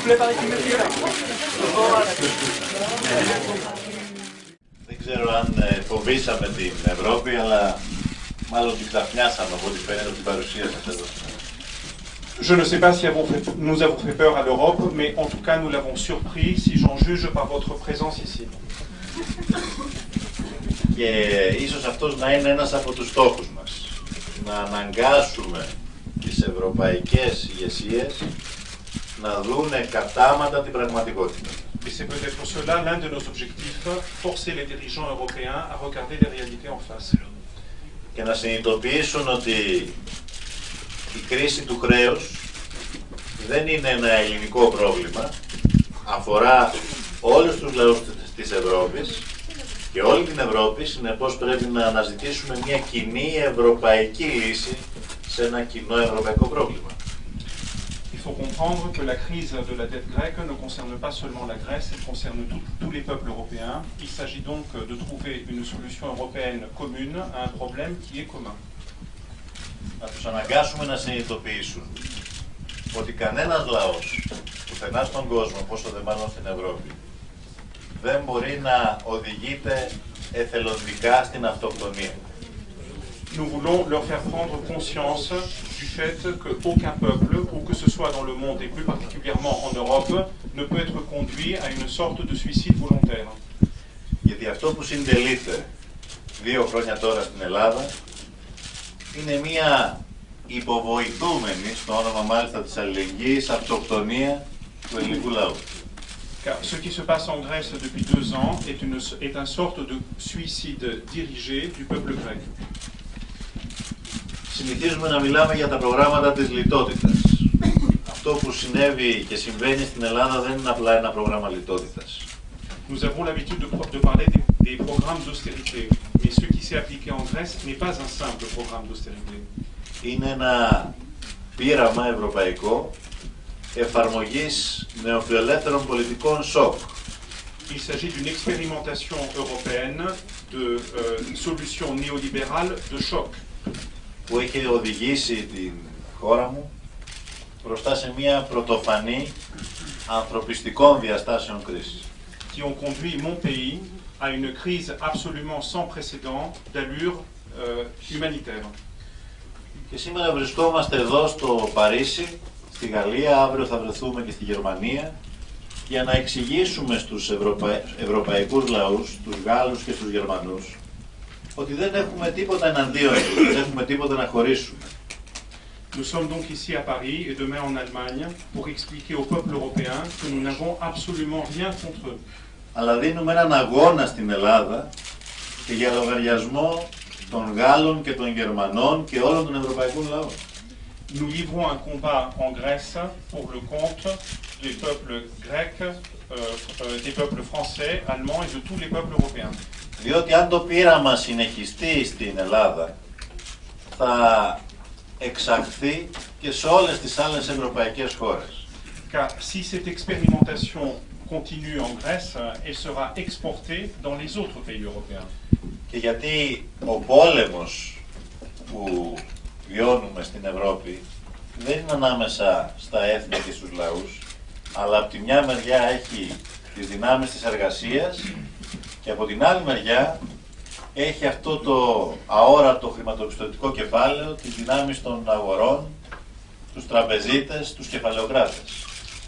plaît, par ici, monsieur. Δεν ξέρω αν φοβήσαμε την Ευρώπη, αλλά μάλλον την ξαφνιάσαμε από ό,τι φαίνεται από την παρουσία σας εδώ. Je ne sais pas si nous avons fait peur à l'Europe, mais en tout cas nous l'avons surpris si j'en juge par votre présence ici. Και ίσως αυτός να είναι ένας από τους στόχους μας. Να αναγκάσουμε τις ευρωπαϊκές ηγεσίες να δούνε κατάματα την πραγματικότητα. Et c'est peut-être cela l'un de nos objectifs, forcer les dirigeants européens à regarder les réalités en face. Και να συνειδητοποιήσουν ότι η κρίση του χρέους δεν είναι ένα ελληνικό πρόβλημα, αφορά όλους τους λαούς της Ευρώπης και όλη την Ευρώπη, συνεπώς πρέπει να αναζητήσουμε μια κοινή ευρωπαϊκή λύση σε ένα κοινό ευρωπαϊκό πρόβλημα. Il faut comprendre que la crise de la dette grecque ne concerne pas seulement la Grèce, elle concerne tous les peuples européens. Il s'agit donc de trouver une solution européenne commune à un problème qui est commun. Να τους αναγκάσουμε να συνειδητοποιήσουν ότι κανένας λαός πουθενά στον κόσμο, πόσο δε μάλλον στην Ευρώπη, δεν μπορεί να οδηγείται εθελοντικά στην αυτοκτονία. Nous voulons leur faire prendre conscience du fait qu'aucun peuple, où que ce soit dans le monde et plus particulièrement en Europe, ne peut être conduit à une sorte de suicide volontaire. Γιατί αυτό που συντελείται 2 χρόνια τώρα στην Ελλάδα είναι μια υποβοηθούμενη, στο όνομα μάλιστα της αλληλεγγύης, αυτοκτονία του ελληνικού λαού. Car ce qui se passe en Grèce depuis 2 ans est une sorte de suicide dirigé du peuple grec. Συνηθίζουμε να μιλάμε για τα προγράμματα της λιτότητας. Αυτό που συνέβη και συμβαίνει στην Ελλάδα δεν είναι απλά ένα πρόγραμμα λιτότητας. Nous avons l'habitude de parler des programmes d'austérité, mais ce qui s'est appliqué en Grèce n'est pas un simple programme d'austérité. Είναι ένα πείραμα ευρωπαϊκό εφαρμογής νεοφιλελεύθερων πολιτικών σοκ. Il s'agit d'une expérimentation européenne de solutions néolibérales de choc. Που έχει οδηγήσει την χώρα μου μπροστά σε μια πρωτοφανή ανθρωπιστικών διαστάσεων κρίση. Qui ont conduit mon pays à une crise absolument sans précédent d'allure humanitaire. Και σήμερα βρισκόμαστε εδώ στο Παρίσι, στη Γαλλία, αύριο θα βρεθούμε και στη Γερμανία, για να εξηγήσουμε στους ευρωπαϊκούς λαούς, τους Γάλλους και στους Γερμανούς, ότι δεν έχουμε τίποτα εναντίον τους, δεν έχουμε τίποτα να χωρίσουμε. Nous sommes donc ici à Paris et demain en Allemagne pour expliquer au peuple européen que nous n'avons absolument rien contre eux. Αλλά δίνουμε έναν αγώνα στην Ελλάδα και για λογαριασμό των Γάλλων και των Γερμανών και όλων των ευρωπαϊκών λαών. Nous livrons un combat en Grèce pour le compte des peuples grecs, des peuples français, allemands et de tous les peuples européens. Διότι αν το πείραμα συνεχιστεί στην Ελλάδα, θα εξαχθεί και σε όλες τις άλλες ευρωπαϊκές χώρες. Car si cette expérimentation continue en Grèce, elle sera exportée dans les autres pays européens. Και γιατί ο πόλεμος που βιώνουμε στην Ευρώπη δεν είναι ανάμεσα στα έθνη και στους λαούς, αλλά από τη μια μεριά έχει τις δυνάμεις της εργασίας και από την άλλη μεριά έχει αυτό το αόρατο χρηματοπιστωτικό κεφάλαιο, τις δυνάμεις των αγορών, τους τραπεζίτες, τους κεφαλαιοκράτες.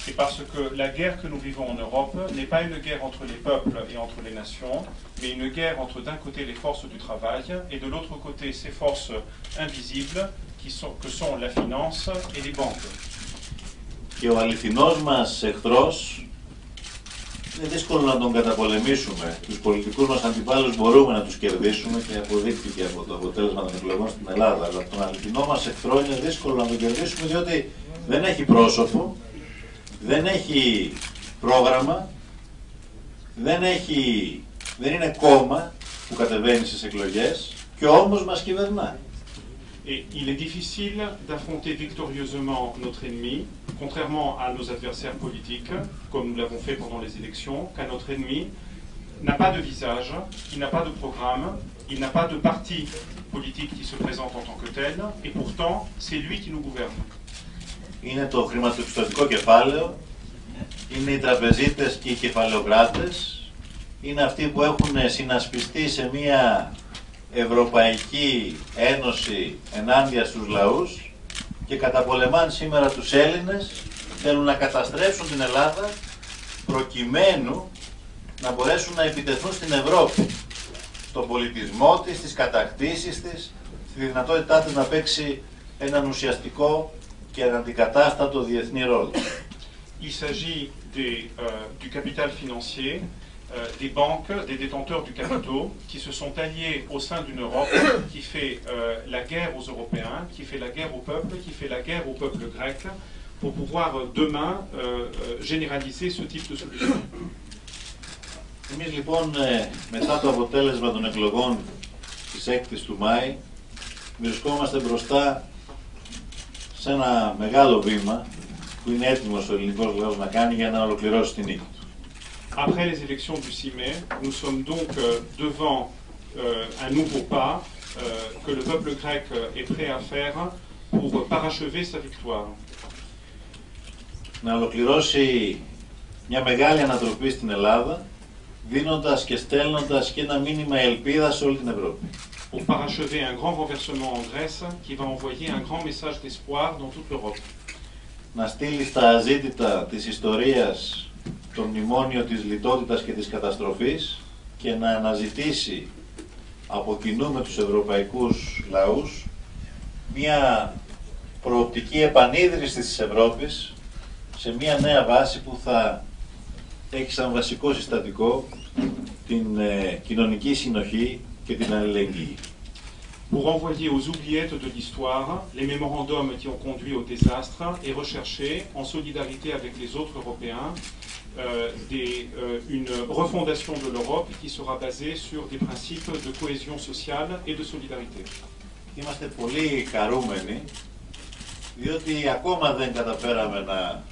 C'est parce que la guerre que nous vivons en Europe n'est pas une guerre entre les peuples et entre les nations, mais une guerre entre d'un côté les forces du travail et de l'autre côté ces forces invisibles que sont la finance et les banques. Και ο αληθινός μας εχθρός είναι δύσκολο να τον καταπολεμήσουμε. Τους πολιτικούς μας αντιπάλους μπορούμε να τους κερδίσουμε και αποδείχθηκε από το αποτέλεσμα των εκλογών στην Ελλάδα. Αλλά τον αληθινό μας εχθρό είναι δύσκολο να τον κερδίσουμε διότι δεν έχει πρόσωπο, δεν έχει πρόγραμμα, δεν είναι κόμμα που κατεβαίνει στις εκλογές και όμως μας κυβερνά. Et il est difficile d'affronter victorieusement notre ennemi, contrairement à nos adversaires politiques, comme nous l'avons fait pendant les élections, car notre ennemi n'a pas de visage, il n'a pas de programme, il n'a pas de parti politique qui se présente en tant que tel, et pourtant, c'est lui qui nous gouverne. Είναι το χρηματοπιστωτικό κεφάλαιο είναι οι τραπεζίτες και οι κεφαλαιοκράτες, είναι αυτοί που έχουν συνασπιστεί σε μια Ευρωπαϊκή Ένωση ενάντια στους λαούς και καταπολεμάνε σήμερα τους Έλληνες, θέλουν να καταστρέψουν την Ελλάδα προκειμένου να μπορέσουν να επιτεθούν στην Ευρώπη, στον πολιτισμό της, στις κατακτήσεις της, στη δυνατότητά της να παίξει έναν ουσιαστικό και αναντικατάστατο διεθνή ρόλο. Il s'agit du capital financier, des banques, des détenteurs du capitaux qui se sont alliés au sein d'une Europe qui fait la guerre aux Européens, qui fait la guerre au peuple, qui fait la guerre au peuple grec pour pouvoir demain généraliser ce type de solution. Εμείς λοιπόν μετά το αποτέλεσμα των εκλογών της 6ης του Μάη βρισκόμαστε μπροστά σε ένα μεγάλο βήμα που είναι έτοιμος ο ελληνικός λαός να κάνει για να ολοκληρώσει την νίκη του. Après les élections du 6 mai, nous sommes donc devant un nouveau pas que le peuple grec est prêt à faire pour parachever sa victoire. Να ολοκληρώσει μια μεγάλη ανατροπή στην Ελλάδα, δίνοντας και στέλνοντας και ένα μήνυμα ελπίδας σε όλη την Ευρώπη. Pour parachever un grand renversement en Grèce qui va envoyer un grand message d'espoir dans toute l'Europe. Να στείλει στα αζήτητα της ιστορίας το μνημόνιο της λιτότητας και της καταστροφής και να αναζητήσει από κοινού με τους ευρωπαϊκούς λαούς μια προοπτική επανίδρυση της Ευρώπης σε μια νέα βάση που θα έχει σαν βασικό συστατικό την κοινωνική συνοχή και την αλληλεγγύη. Pour renvoyer aux oubliettes de l'histoire les mémorandums qui ont conduit au désastre et rechercher, en solidarité avec les autres Européens, une refondation de l'Europe qui sera basée sur des principes de cohésion sociale et de solidarité. Είμαστε πολύ χαρούμενοι, διότι ακόμα δεν καταφέραμε να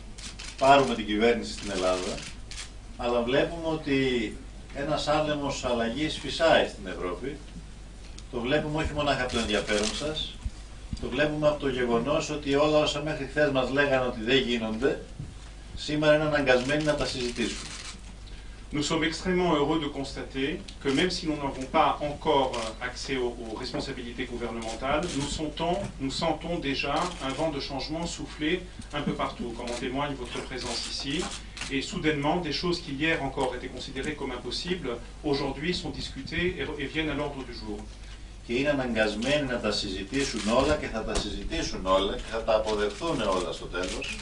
πάρουμε την κυβέρνηση στην Ελλάδα, αλλά βλέπουμε ότι ένας άνεμος αλλαγής φυσάει στην Ευρώπη. Το βλέπουμε όχι μόνο από το ενδιαφέρον σας, το βλέπουμε από το γεγονός ότι όλα όσα μέχρι χθες μας λέγανε ότι δεν γίνονται, σήμερα είναι αναγκασμένοι να τα συζητήσουμε. Nous sommes extrêmement heureux de constater que même si nous n'avons pas encore accès aux responsabilités gouvernementales, nous sentons déjà un vent de changement souffler un peu partout, comme en témoigne votre présence ici. Et soudainement, des choses qui hier encore étaient considérées comme impossibles, aujourd'hui sont discutées et viennent à l'ordre du jour. Και είναι αναγκασμένοι να τα συζητήσουν όλα και θα τα συζητήσουν όλα και θα τα αποδεχθούν όλα στο τέλος,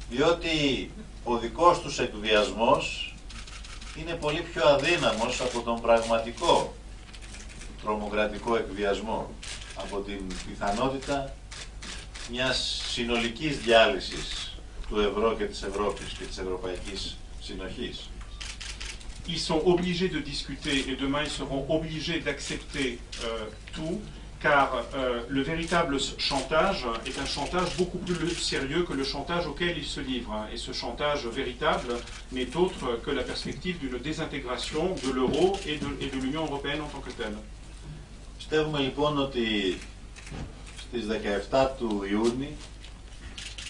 διότι ο δικός τους εκβιασμός είναι πολύ πιο αδύναμος από τον πραγματικό τρομοκρατικό εκβιασμό, από την πιθανότητα μιας συνολικής διάλυσης του ευρώ και της Ευρώπης και της ευρωπαϊκής συνοχής. Ils sont obligés de discuter et demain ils seront obligés d'accepter tout, car le véritable chantage est un chantage beaucoup plus sérieux que le chantage auquel ils se livrent. Et ce chantage véritable n'est autre que la perspective d'une désintégration de l'euro et de l'Union européenne en tant que telle. Πιστεύουμε λοιπόν ότι στις 17 του Ιούνιου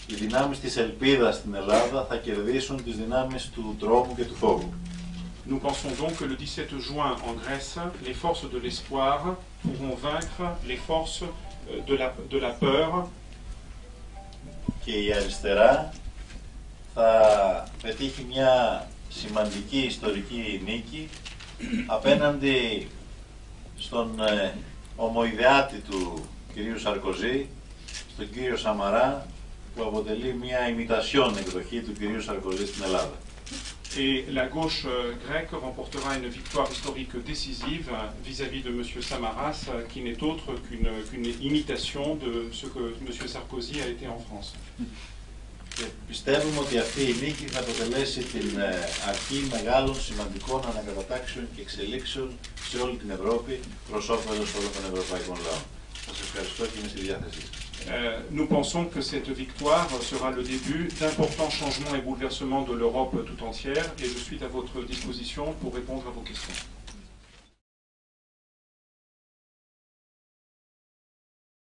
οι δυνάμεις της ελπίδας στην Ελλάδα θα κερδίσουν τις δυνάμεις του τρόμου και του φόβου. Nous pensons donc que le 17 juin en Grèce, les forces de l'espoir pourront vaincre les forces de la peur. Και η αριστερά θα πετύχει μια σημαντική ιστορική νίκη απέναντι στον ομοειδεάτη του κυρίου Σαρκοζή, στον κύριο Σαμαρά, που αποτελεί μια ημιτασιόν εκδοχή του κυρίου Σαρκοζή στην Ελλάδα. Et la gauche grecque remportera une victoire historique décisive vis-à-vis de M. Samaras, qui n'est autre qu'une imitation de ce que M. Sarkozy a été en France. Και πιστεύουμε ότι αυτή η νίκη θα αποτελέσει την αρχή μεγάλων σημαντικών ανακατατάξεων και εξελίξεων σε όλη την Ευρώπη προς όφελος όλων των ευρωπαϊκών λαών. Σας ευχαριστώ και είμαι στη διάθεσή σας. Nous pensons que cette victoire sera le début d'importants changements et bouleversements de l'Europe tout entière et je suis à votre disposition pour répondre à vos questions.